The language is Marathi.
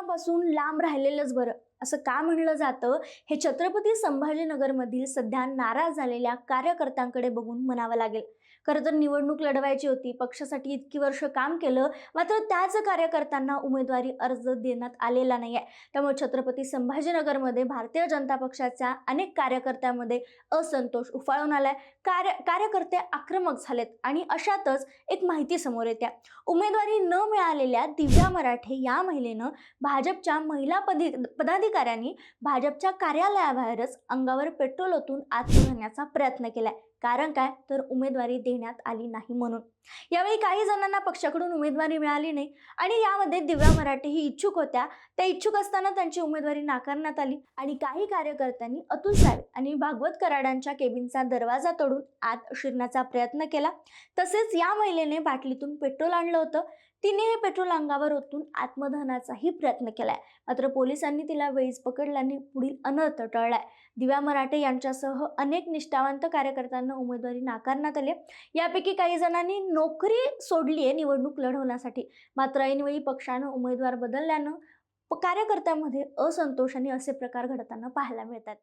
पक्षांपासून लांब राहिलेलंच बरं असं का म्हणलं जातं हे छत्रपती संभाजीनगरमधील सध्या नाराज झालेल्या कार्यकर्त्यांकडे बघून म्हणावं लागेल. खरं तर निवडणूक लढवायची होती, पक्षासाठी इतकी वर्ष काम केलं, मात्र त्याच कार्यकर्त्यांना उमेदवारी अर्ज देण्यात आलेला नाहीये. त्यामुळे छत्रपती संभाजीनगरमध्ये भारतीय जनता पक्षाच्या अनेक कार्यकर्त्यांमध्ये असंतोष उफाळून आलाय. कार्यकर्ते आक्रमक झालेत आणि अशातच एक माहिती समोर येते. उमेदवारी न मिळालेल्या दिव्या मराठे या महिलेनं भाजपच्या महिला पदाधिकाऱ्यांनी भाजपच्या कार्यालयाबाहेरच अंगावर पेट्रोल ओतून आत्मदहनाचा प्रयत्न केलाय. कारण काय तर उमेदवारी देण्यात आली नाही म्हणून. यावेळी काही जणांना पक्षाकडून उमेदवारी मिळाली नाही आणि यामध्ये दिव्या मराठे ही इच्छुक होत्या. त्या इच्छुक असताना त्यांची उमेदवारी नाकारण्यात आली आणि काही कार्यकर्त्यांनी अतुल सावे आणि भागवत कराडांच्या केबिनचा दरवाजा तोडून आत शिरण्याचा प्रयत्न केला. तसेच या महिलेने बाटलीतून पेट्रोल आणलं होतं. तिने हे पेट्रोल अंगावर ओतून आत्मदहनाचाही प्रयत्न केलाय. मात्र पोलिसांनी तिला वेळीच पकडल्याने पुढील अनर्थ टळलाय. दिव्या मराठे यांच्यासह अनेक निष्ठावंत कार्यकर्त्यांना उमेदवारी नाकारण्यात आली. यापैकी काही जणांनी नोकरी सोडली आहे निवडणूक लढवण्यासाठी. मात्र ऐनवेळी पक्षानं उमेदवार बदलल्यानं कार्यकर्त्यांमध्ये असंतोष आणि असे प्रकार घडताना पाहायला मिळतात.